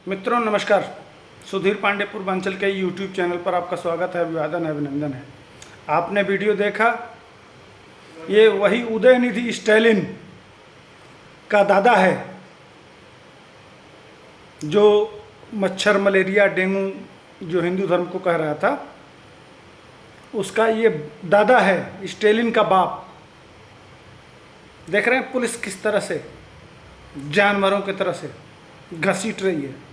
मित्रों नमस्कार। सुधीर पांडे पूर्वांचल के यूट्यूब चैनल पर आपका स्वागत है, अभिवादन है, अभिनंदन है। आपने वीडियो देखा, ये वही उदयनिधि स्टालिन का दादा है जो मच्छर, मलेरिया, डेंगू जो हिंदू धर्म को कह रहा था, उसका ये दादा है, स्टालिन का बाप। देख रहे हैं पुलिस किस तरह से जानवरों की तरह से घसीट रही है,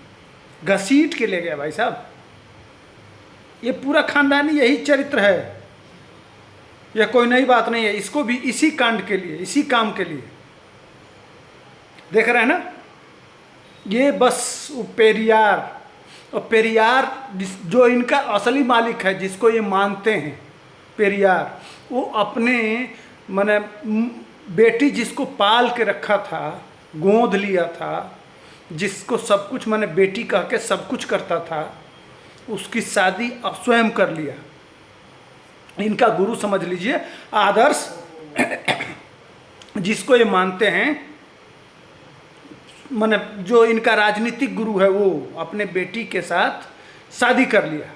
घसीट के ले गया भाई साहब। ये पूरा खानदानी यही चरित्र है, यह कोई नई बात नहीं है। इसको भी इसी कांड के लिए, इसी काम के लिए देख रहे हैं ना। ये बस पेरियार, और पेरियार जो इनका असली मालिक है, जिसको ये मानते हैं पेरियार, वो अपने माने बेटी जिसको पाल के रखा था, गोद लिया था, जिसको सब कुछ मैंने बेटी कह के सब कुछ करता था, उसकी शादी अब स्वयं कर लिया। इनका गुरु समझ लीजिए, आदर्श जिसको ये मानते हैं, मैंने जो इनका राजनीतिक गुरु है, वो अपने बेटी के साथ शादी कर लिया।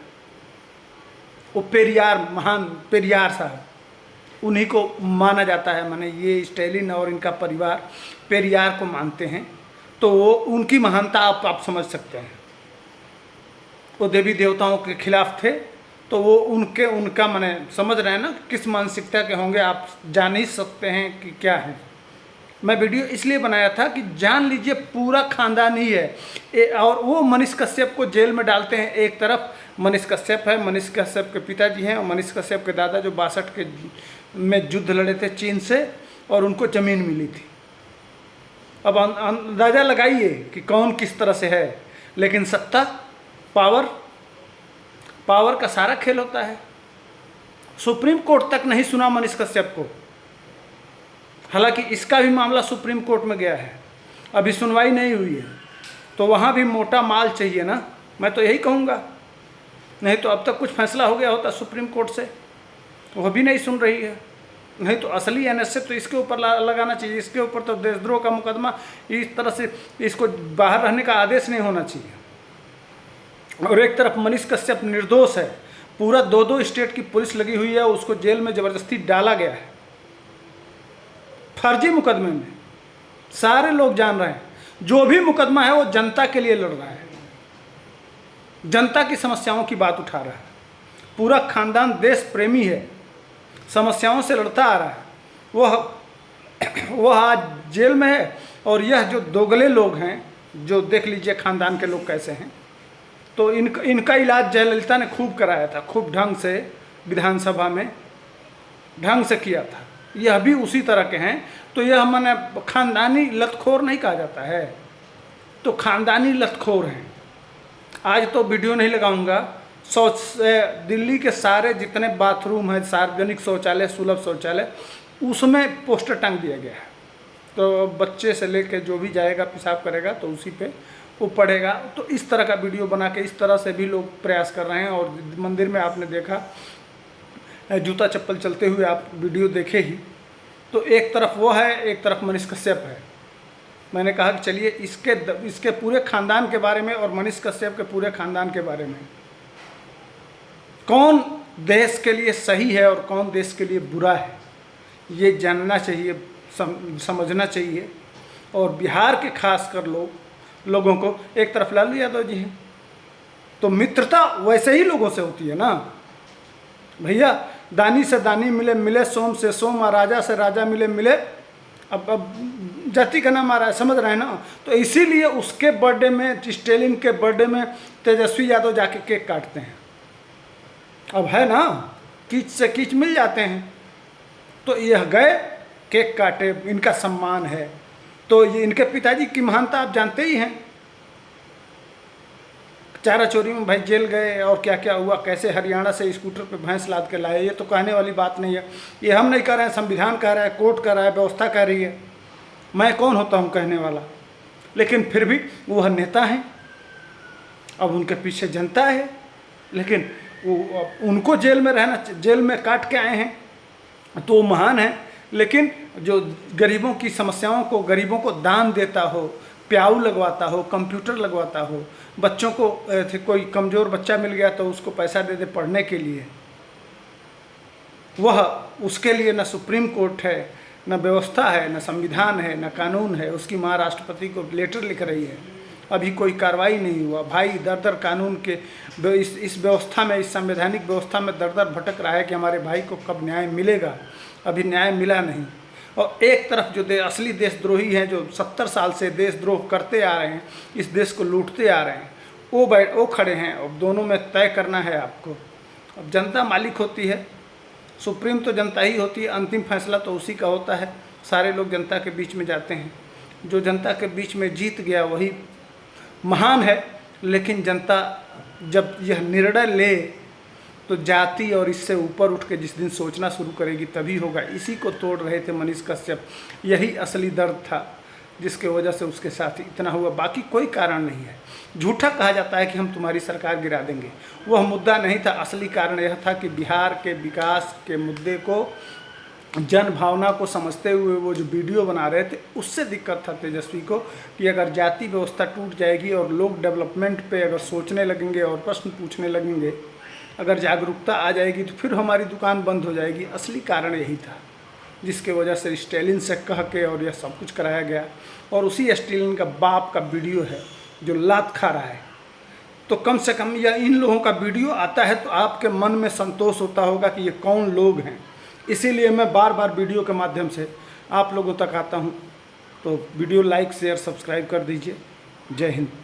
वो पेरियार, महान पेरियार साहब, उन्हीं को माना जाता है। माने ये स्टालिन और इनका परिवार पेरियार को मानते हैं, तो वो उनकी महानता आप समझ सकते हैं। वो देवी देवताओं के खिलाफ थे, तो वो उनका माने समझ रहे हैं ना किस मानसिकता के होंगे, आप जान ही सकते हैं कि क्या है। मैं वीडियो इसलिए बनाया था कि जान लीजिए पूरा खानदान ही है। और वो मनीष कश्यप को जेल में डालते हैं। एक तरफ मनीष कश्यप है, मनीष कश्यप के पिताजी हैं, और मनीष कश्यप के दादा जो 62 के में युद्ध लड़े थे चीन से, और उनको ज़मीन मिली थी। अब अंदाज़ा लगाइए कि कौन किस तरह से है। लेकिन सत्ता, पावर का सारा खेल होता है। सुप्रीम कोर्ट तक नहीं सुना मनीष कश्यप को, हालांकि इसका भी मामला सुप्रीम कोर्ट में गया है, अभी सुनवाई नहीं हुई है। तो वहाँ भी मोटा माल चाहिए ना, मैं तो यही कहूँगा। नहीं तो अब तक कुछ फैसला हो गया होता सुप्रीम कोर्ट से, वह भी नहीं सुन रही है। नहीं तो असली एनएसए तो इसके ऊपर लगाना चाहिए। इसके ऊपर तो देशद्रोह का मुकदमा, इस तरह से इसको बाहर रहने का आदेश नहीं होना चाहिए। और एक तरफ मनीष कश्यप निर्दोष है, पूरा 2 स्टेट की पुलिस लगी हुई है, उसको जेल में ज़बरदस्ती डाला गया है फर्जी मुकदमे में। सारे लोग जान रहे हैं, जो भी मुकदमा है वो जनता के लिए लड़ रहा है, जनता की समस्याओं की बात उठा रहा है। पूरा खानदान देश प्रेमी है, समस्याओं से लड़ता आ रहा है। वह आज जेल में है। और यह जो दोगले लोग हैं, जो देख लीजिए खानदान के लोग कैसे हैं, तो इनका इलाज जयललिता ने खूब कराया था, खूब ढंग से विधानसभा में ढंग से किया था। यह भी उसी तरह के हैं। तो यह मैंने खानदानी लतखोर नहीं कहा जाता है, तो खानदानी लतखोर हैं। आज तो वीडियो नहीं लगाऊंगा। दिल्ली के सारे जितने बाथरूम हैं, सार्वजनिक शौचालय, सुलभ शौचालय, उसमें पोस्टर टांग दिया गया है। तो बच्चे से लेकर जो भी जाएगा पेशाब करेगा तो उसी पे वो पड़ेगा। तो इस तरह का वीडियो बना के इस तरह से भी लोग प्रयास कर रहे हैं। और मंदिर में आपने देखा जूता चप्पल चलते हुए, आप वीडियो देखे ही। तो एक तरफ वो है, एक तरफ मनीष कश्यप है। मैंने कहा कि चलिए इसके पूरे खानदान के बारे में और मनीष कश्यप के पूरे खानदान के बारे में, कौन देश के लिए सही है और कौन देश के लिए बुरा है, ये जानना चाहिए, समझना चाहिए। और बिहार के खासकर लोगों को, एक तरफ लालू यादव जी हैं, तो मित्रता वैसे ही लोगों से होती है ना भैया। दानी से दानी मिले मिले, सोम से सोम, और राजा से राजा मिले मिले। अब जाति का नाम आ रहा है, समझ रहे हैं ना। तो इसीलिए उसके बर्थडे में, स्टालिन के बर्थडे में तेजस्वी यादव जाके केक काटते हैं। अब है ना, कीच से कीच मिल जाते हैं। तो यह गए केक काटे, इनका सम्मान है। तो ये इनके पिताजी की महानता आप जानते ही हैं। चारा चोरी में भाई जेल गए, और क्या क्या हुआ, कैसे हरियाणा से स्कूटर पे भैंस लाद के लाए। ये तो कहने वाली बात नहीं है। ये हम नहीं कह रहे हैं, संविधान कह रहा है, कोर्ट कह रहा है, व्यवस्था कह रही है। मैं कौन होता हूँ कहने वाला। लेकिन फिर भी वह नेता हैं, अब उनके पीछे जनता है। लेकिन वो उनको जेल में रहना, जेल में काट के आए हैं, तो वो महान है। लेकिन जो गरीबों की समस्याओं को, गरीबों को दान देता हो, प्याऊ लगवाता हो, कंप्यूटर लगवाता हो, बच्चों को कोई कमज़ोर बच्चा मिल गया तो उसको पैसा दे दे पढ़ने के लिए, वह उसके लिए न सुप्रीम कोर्ट है, न व्यवस्था है, न संविधान है, न कानून है। उसकी माँ राष्ट्रपति को लेटर लिख रही है, अभी कोई कार्रवाई नहीं हुआ। भाई दर दर कानून के इस व्यवस्था में, इस संवैधानिक व्यवस्था में दर दर भटक रहा है कि हमारे भाई को कब न्याय मिलेगा, अभी न्याय मिला नहीं। और एक तरफ जो असली देशद्रोही हैं, जो 70 साल से देशद्रोह करते आ रहे हैं, इस देश को लूटते आ रहे हैं, वो खड़े हैं। अब दोनों में तय करना है आपको। अब जनता मालिक होती है, सुप्रीम तो जनता ही होती है, अंतिम फैसला तो उसी का होता है। सारे लोग जनता के बीच में जाते हैं, जो जनता के बीच में जीत गया वही महान है। लेकिन जनता जब यह निर्णय ले तो जाति और इससे ऊपर उठ के जिस दिन सोचना शुरू करेगी तभी होगा। इसी को तोड़ रहे थे मनीष कश्यप, यही असली दर्द था जिसके वजह से उसके साथ इतना हुआ, बाकी कोई कारण नहीं है। झूठा कहा जाता है कि हम तुम्हारी सरकार गिरा देंगे, वह मुद्दा नहीं था। असली कारण यह था कि बिहार के विकास के मुद्दे को, जन भावना को समझते हुए वो जो वीडियो बना रहे थे, उससे दिक्कत था तेजस्वी को कि अगर जाति व्यवस्था टूट जाएगी और लोग डेवलपमेंट पे अगर सोचने लगेंगे और प्रश्न पूछने लगेंगे, अगर जागरूकता आ जाएगी तो फिर हमारी दुकान बंद हो जाएगी। असली कारण यही था जिसके वजह से स्टालिन से कह के और यह सब कुछ कराया गया। और उसी स्टालिन का बाप का वीडियो है जो लात खा रहा है। तो कम से कम यह इन लोगों का वीडियो आता है तो आपके मन में संतोष होता होगा कि ये कौन लोग हैं। इसीलिए मैं बार बार वीडियो के माध्यम से आप लोगों तक आता हूँ। तो वीडियो लाइक शेयर सब्सक्राइब कर दीजिए। जय हिंद।